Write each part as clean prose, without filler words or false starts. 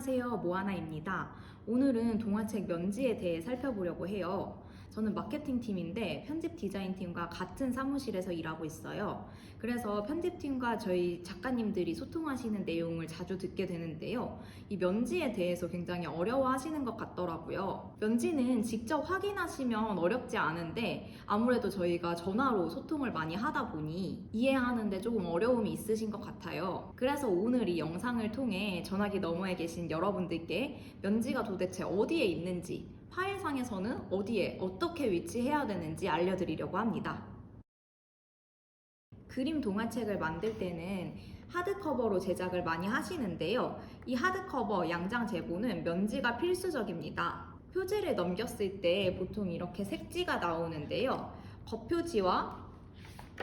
안녕하세요, 모아나입니다. 오늘은 동화책 면지에 대해 살펴보려고 해요. 저는 마케팅 팀인데 편집 디자인 팀과 같은 사무실에서 일하고 있어요. 그래서 편집팀과 저희 작가님들이 소통하시는 내용을 자주 듣게 되는데요. 이 면지에 대해서 굉장히 어려워하시는 것 같더라고요. 면지는 직접 확인하시면 어렵지 않은데 아무래도 저희가 전화로 소통을 많이 하다 보니 이해하는데 조금 어려움이 있으신 것 같아요. 그래서 오늘 이 영상을 통해 전화기 너머에 계신 여러분들께 면지가 도대체 어디에 있는지, 파일상에서는 어디에 어떻게 위치해야 되는지 알려드리려고 합니다. 그림 동화책을 만들 때는 하드커버로 제작을 많이 하시는데요. 이 하드커버 양장 제보는 면지가 필수적입니다. 표지를 넘겼을 때 보통 이렇게 색지가 나오는데요. 겉표지와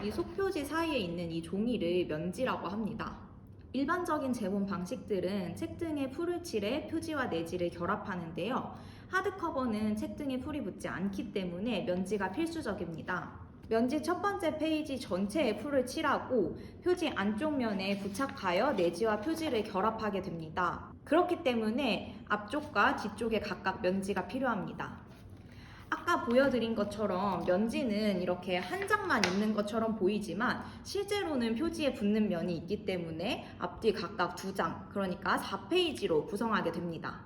이 속표지 사이에 있는 이 종이를 면지라고 합니다. 일반적인 제본 방식들은 책 등에 풀을 칠해 표지와 내지를 결합하는데요. 하드커버는 책 등에 풀이 붙지 않기 때문에 면지가 필수적입니다. 면지 첫 번째 페이지 전체에 풀을 칠하고 표지 안쪽 면에 부착하여 내지와 표지를 결합하게 됩니다. 그렇기 때문에 앞쪽과 뒤쪽에 각각 면지가 필요합니다. 아까 보여드린 것처럼 면지는 이렇게 한 장만 있는 것처럼 보이지만 실제로는 표지에 붙는 면이 있기 때문에 앞뒤 각각 2장, 그러니까 4페이지로 구성하게 됩니다.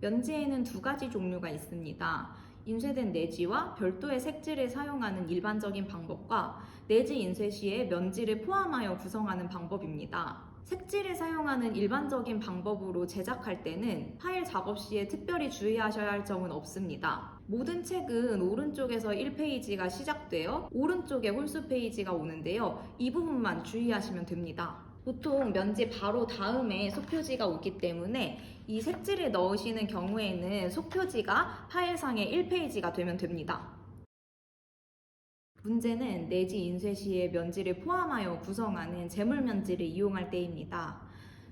면지에는 2가지 종류가 있습니다. 인쇄된 내지와 별도의 색지를 사용하는 일반적인 방법과 내지 인쇄 시에 면지를 포함하여 구성하는 방법입니다. 색지를 사용하는 일반적인 방법으로 제작할 때는 파일 작업 시에 특별히 주의하셔야 할 점은 없습니다. 모든 책은 오른쪽에서 1페이지가 시작되어 오른쪽에 홀수 페이지가 오는데요. 이 부분만 주의하시면 됩니다. 보통 면지 바로 다음에 속표지가 오기 때문에 이 색지를 넣으시는 경우에는 속표지가 파일상의 1페이지가 되면 됩니다. 문제는 내지 인쇄 시에 면지를 포함하여 구성하는 재물면지를 이용할 때입니다.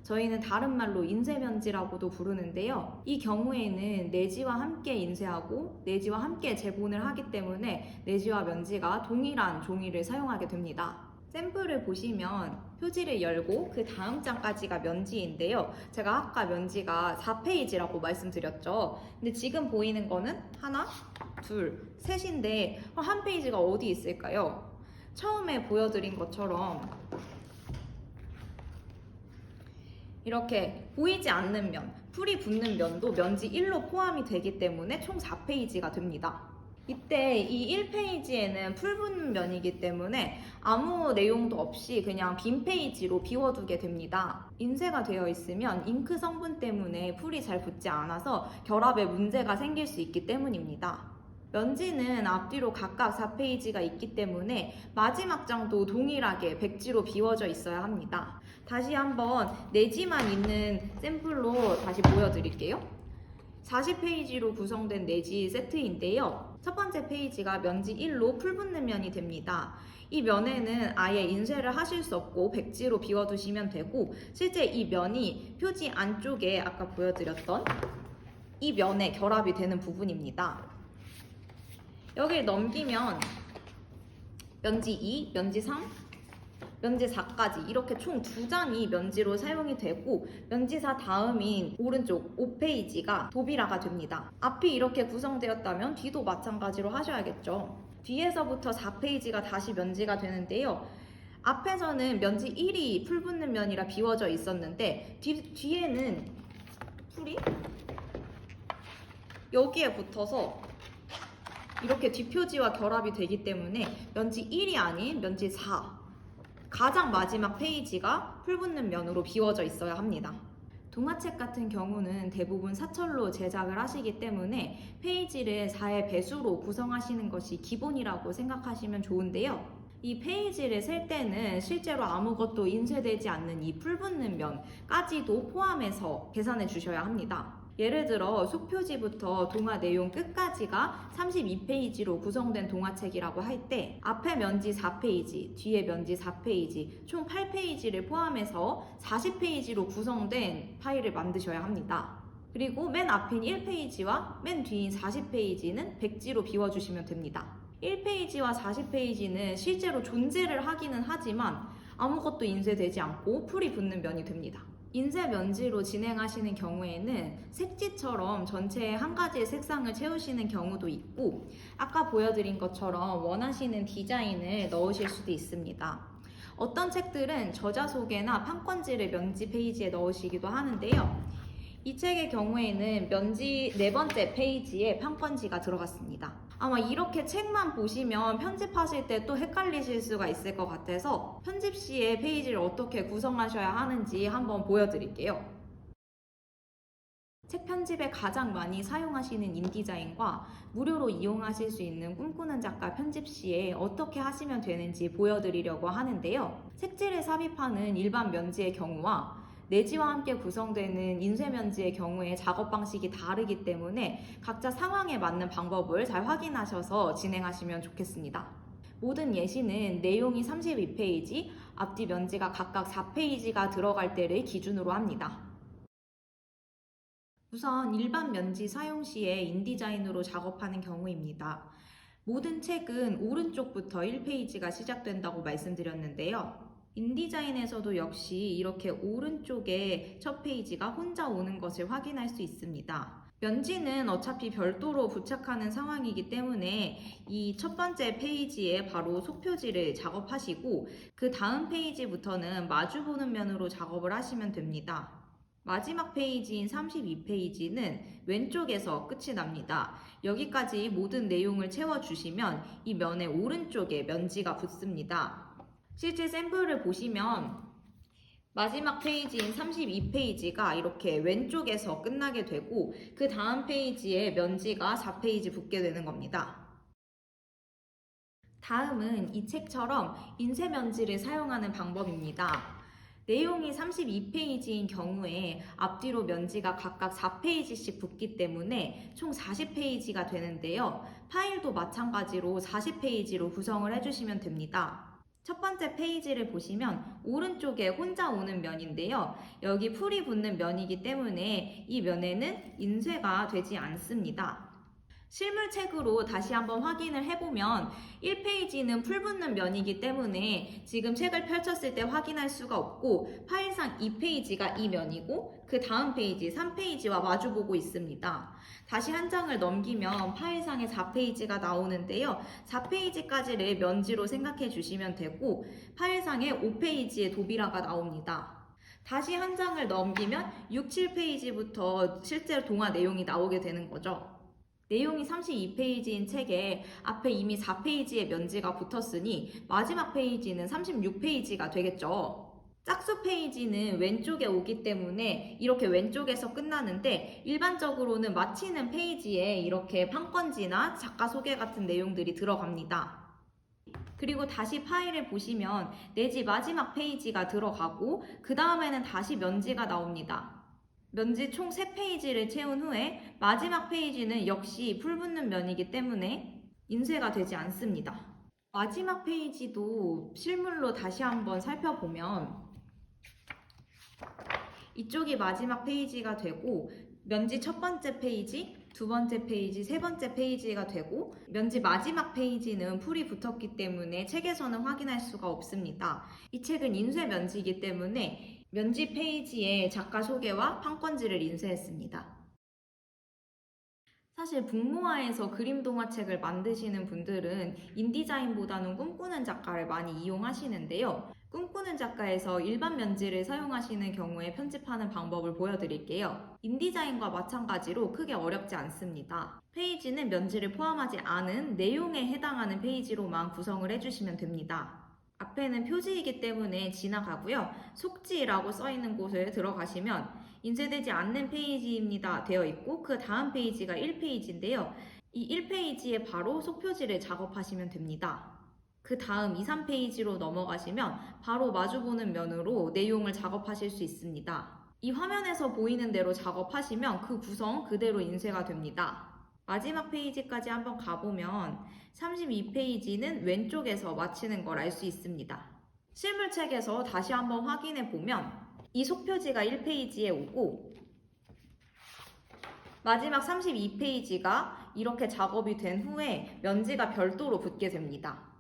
저희는 다른 말로 인쇄면지라고도 부르는데요. 이 경우에는 내지와 함께 인쇄하고 내지와 함께 제본을 하기 때문에 내지와 면지가 동일한 종이를 사용하게 됩니다. 샘플을 보시면 표지를 열고 그 다음 장까지가 면지인데요. 제가 아까 면지가 4페이지라고 말씀드렸죠. 근데 지금 보이는 거는 하나, 둘, 셋인데 한 페이지가 어디 있을까요? 처음에 보여드린 것처럼 이렇게 보이지 않는 면, 풀이 붙는 면도 면지 1로 포함이 되기 때문에 총 4페이지가 됩니다. 이때 이 1페이지에는 풀 붙는 면이기 때문에 아무 내용도 없이 그냥 빈 페이지로 비워두게 됩니다. 인쇄가 되어 있으면 잉크 성분 때문에 풀이 잘 붙지 않아서 결합에 문제가 생길 수 있기 때문입니다. 면지는 앞뒤로 각각 4페이지가 있기 때문에 마지막 장도 동일하게 백지로 비워져 있어야 합니다. 다시 한번 내지만 있는 샘플로 다시 보여드릴게요. 40페이지로 구성된 내지 세트인데요. 첫 번째 페이지가 면지 1로 풀 붙는 면이 됩니다. 이 면에는 아예 인쇄를 하실 수 없고 백지로 비워두시면 되고 실제 이 면이 표지 안쪽에 아까 보여드렸던 이 면에 결합이 되는 부분입니다. 여기를 넘기면 면지 2, 면지 3, 면지 4까지 이렇게 총 2장이 면지로 사용이 되고 면지 4 다음인 오른쪽 5페이지가 도비라가 됩니다. 앞이 이렇게 구성되었다면 뒤도 마찬가지로 하셔야겠죠. 뒤에서부터 4페이지가 다시 면지가 되는데요. 앞에서는 면지 1이 풀 붙는 면이라 비워져 있었는데 뒤에는 풀이 여기에 붙어서 이렇게 뒷표지와 결합이 되기 때문에 면지 1이 아닌 면지 4 가장 마지막 페이지가 풀 붙는 면으로 비워져 있어야 합니다. 동화책 같은 경우는 대부분 사철로 제작을 하시기 때문에 페이지를 4의 배수로 구성하시는 것이 기본이라고 생각하시면 좋은데요. 이 페이지를 셀 때는 실제로 아무것도 인쇄되지 않는 이 풀 붙는 면까지도 포함해서 계산해 주셔야 합니다. 예를 들어 속표지부터 동화 내용 끝까지가 32페이지로 구성된 동화책이라고 할 때 앞에 면지 4페이지, 뒤에 면지 4페이지, 총 8페이지를 포함해서 40페이지로 구성된 파일을 만드셔야 합니다. 그리고 맨 앞인 1페이지와 맨 뒤인 40페이지는 백지로 비워주시면 됩니다. 1페이지와 40페이지는 실제로 존재를 하기는 하지만 아무것도 인쇄되지 않고 풀이 붙는 면이 됩니다. 인쇄 면지로 진행하시는 경우에는 색지처럼 전체에 한 가지의 색상을 채우시는 경우도 있고, 아까 보여드린 것처럼 원하시는 디자인을 넣으실 수도 있습니다. 어떤 책들은 저자 소개나 판권지를 면지 페이지에 넣으시기도 하는데요. 이 책의 경우에는 면지 네 번째 페이지에 판권지가 들어갔습니다. 아마 이렇게 책만 보시면 편집하실 때 또 헷갈리실 수가 있을 것 같아서 편집 시에 페이지를 어떻게 구성하셔야 하는지 한번 보여드릴게요. 책 편집에 가장 많이 사용하시는 인디자인과 무료로 이용하실 수 있는 꿈꾸는 작가 편집 시에 어떻게 하시면 되는지 보여드리려고 하는데요. 색지를 삽입하는 일반 면지의 경우와 내지와 함께 구성되는 인쇄 면지의 경우에 작업 방식이 다르기 때문에 각자 상황에 맞는 방법을 잘 확인하셔서 진행하시면 좋겠습니다. 모든 예시는 내용이 32페이지, 앞뒤 면지가 각각 4페이지가 들어갈 때를 기준으로 합니다. 우선 일반 면지 사용 시에 인디자인으로 작업하는 경우입니다. 모든 책은 오른쪽부터 1페이지가 시작된다고 말씀드렸는데요. 인디자인에서도 역시 이렇게 오른쪽에 첫 페이지가 혼자 오는 것을 확인할 수 있습니다. 면지는 어차피 별도로 부착하는 상황이기 때문에 이 첫 번째 페이지에 바로 속표지를 작업하시고 그 다음 페이지부터는 마주보는 면으로 작업을 하시면 됩니다. 마지막 페이지인 32페이지는 왼쪽에서 끝이 납니다. 여기까지 모든 내용을 채워주시면 이 면의 오른쪽에 면지가 붙습니다. 실제 샘플을 보시면 마지막 페이지인 32페이지가 이렇게 왼쪽에서 끝나게 되고 그 다음 페이지에 면지가 4페이지 붙게 되는 겁니다. 다음은 이 책처럼 인쇄 면지를 사용하는 방법입니다. 내용이 32페이지인 경우에 앞뒤로 면지가 각각 4페이지씩 붙기 때문에 총 40페이지가 되는데요. 파일도 마찬가지로 40페이지로 구성을 해주시면 됩니다. 첫 번째 페이지를 보시면 오른쪽에 혼자 오는 면인데요. 여기 풀이 붙는 면이기 때문에 이 면에는 인쇄가 되지 않습니다. 실물책으로 다시 한번 확인을 해보면 1페이지는 풀 붙는 면이기 때문에 지금 책을 펼쳤을 때 확인할 수가 없고 파일상 2페이지가 이 면이고 그 다음 페이지 3페이지와 마주보고 있습니다. 다시 한 장을 넘기면 파일상에 4페이지가 나오는데요. 4페이지까지를 면지로 생각해 주시면 되고 파일상에 5페이지의 도비라가 나옵니다. 다시 한 장을 넘기면 6, 7페이지부터 실제로 동화 내용이 나오게 되는 거죠. 내용이 32페이지인 책에 앞에 이미 4페이지의 면지가 붙었으니 마지막 페이지는 36페이지가 되겠죠. 짝수 페이지는 왼쪽에 오기 때문에 이렇게 왼쪽에서 끝나는데 일반적으로는 마치는 페이지에 이렇게 판권지나 작가 소개 같은 내용들이 들어갑니다. 그리고 다시 파일을 보시면 내지 마지막 페이지가 들어가고 그 다음에는 다시 면지가 나옵니다. 면지 총 3페이지를 채운 후에 마지막 페이지는 역시 풀붙는 면이기 때문에 인쇄가 되지 않습니다. 마지막 페이지도 실물로 다시 한번 살펴보면 이쪽이 마지막 페이지가 되고 면지 첫 번째 페이지, 두 번째 페이지, 세 번째 페이지가 되고 면지 마지막 페이지는 풀이 붙었기 때문에 책에서는 확인할 수가 없습니다. 이 책은 인쇄 면지이기 때문에 면지 페이지에 작가 소개와 판권지를 인쇄했습니다. 사실 북모아에서 그림 동화책을 만드시는 분들은 인디자인보다는 꿈꾸는 작가를 많이 이용하시는데요. 꿈꾸는 작가에서 일반 면지를 사용하시는 경우에 편집하는 방법을 보여드릴게요. 인디자인과 마찬가지로 크게 어렵지 않습니다. 페이지는 면지를 포함하지 않은 내용에 해당하는 페이지로만 구성을 해주시면 됩니다. 앞에는 표지이기 때문에 지나가고요. 속지라고 써있는 곳을 들어가시면 인쇄되지 않는 페이지입니다 되어 있고 그 다음 페이지가 1페이지인데요. 이 1페이지에 바로 속표지를 작업하시면 됩니다. 그 다음 2, 3페이지로 넘어가시면 바로 마주보는 면으로 내용을 작업하실 수 있습니다. 이 화면에서 보이는 대로 작업하시면 그 구성 그대로 인쇄가 됩니다. 마지막 페이지까지 한번 가보면 32페이지는 왼쪽에서 마치는 걸 알 수 있습니다. 실물책에서 다시 한번 확인해 보면 이 속표지가 1페이지에 오고 마지막 32페이지가 이렇게 작업이 된 후에 면지가 별도로 붙게 됩니다.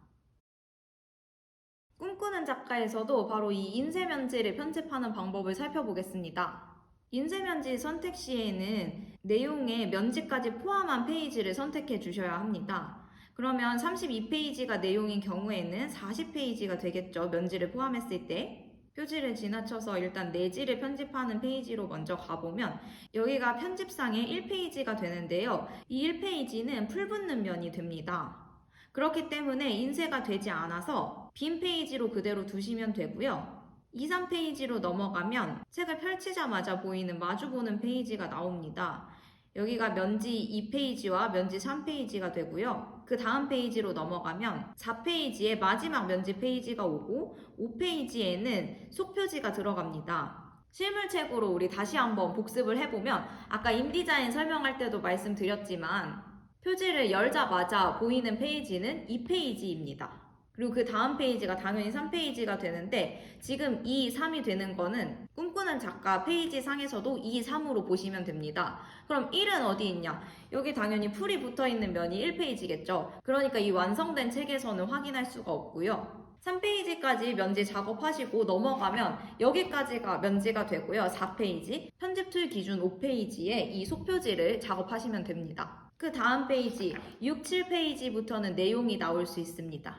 꿈꾸는 작가에서도 바로 이 인쇄면지를 편집하는 방법을 살펴보겠습니다. 인쇄면지 선택 시에는 내용에 면지까지 포함한 페이지를 선택해 주셔야 합니다. 그러면 32페이지가 내용인 경우에는 40페이지가 되겠죠. 면지를 포함했을 때. 표지를 지나쳐서 일단 내지를 편집하는 페이지로 먼저 가보면 여기가 편집상의 1페이지가 되는데요. 이 1페이지는 풀붙는 면이 됩니다. 그렇기 때문에 인쇄가 되지 않아서 빈 페이지로 그대로 두시면 되고요. 2, 3페이지로 넘어가면 책을 펼치자마자 보이는 마주보는 페이지가 나옵니다. 여기가 면지 2페이지와 면지 3페이지가 되고요. 그 다음 페이지로 넘어가면 4페이지에 마지막 면지 페이지가 오고 5페이지에는 속표지가 들어갑니다. 실물책으로 우리 다시 한번 복습을 해보면 아까 인디자인 설명할 때도 말씀드렸지만 표지를 열자마자 보이는 페이지는 2페이지입니다. 그리고 그 다음 페이지가 당연히 3페이지가 되는데 지금 2, 3이 되는 거는 꿈꾸는 작가 페이지 상에서도 2, 3으로 보시면 됩니다. 그럼 1은 어디 있냐? 여기 당연히 풀이 붙어있는 면이 1페이지겠죠. 그러니까 이 완성된 책에서는 확인할 수가 없고요. 3페이지까지 면지 작업하시고 넘어가면 여기까지가 면지가 되고요. 4페이지, 편집 툴 기준 5페이지에 이 속표지를 작업하시면 됩니다. 그 다음 페이지 6, 7페이지부터는 내용이 나올 수 있습니다.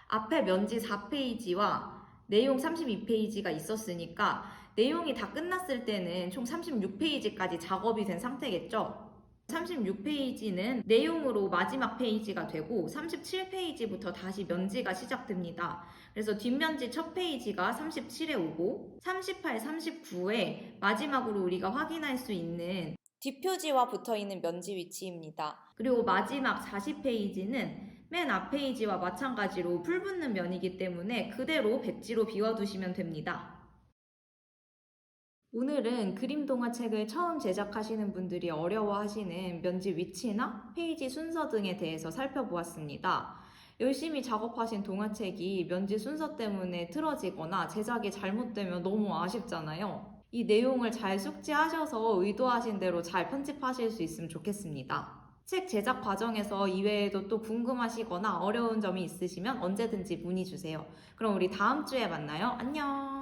앞에 면지 4페이지와 내용 32페이지가 있었으니까 내용이 다 끝났을 때는 총 36페이지까지 작업이 된 상태겠죠. 36페이지는 내용으로 마지막 페이지가 되고 37페이지부터 다시 면지가 시작됩니다. 그래서 뒷면지 첫 페이지가 37에 오고 38, 39에 마지막으로 우리가 확인할 수 있는 뒷표지와 붙어있는 면지 위치입니다. 그리고 마지막 40페이지는 맨 앞 페이지와 마찬가지로 풀붙는 면이기 때문에 그대로 백지로 비워두시면 됩니다. 오늘은 그림 동화책을 처음 제작하시는 분들이 어려워하시는 면지 위치나 페이지 순서 등에 대해서 살펴보았습니다. 열심히 작업하신 동화책이 면지 순서 때문에 틀어지거나 제작이 잘못되면 너무 아쉽잖아요. 이 내용을 잘 숙지하셔서 의도하신 대로 잘 편집하실 수 있으면 좋겠습니다. 책 제작 과정에서 이외에도 또 궁금하시거나 어려운 점이 있으시면 언제든지 문의 주세요. 그럼 우리 다음 주에 만나요. 안녕!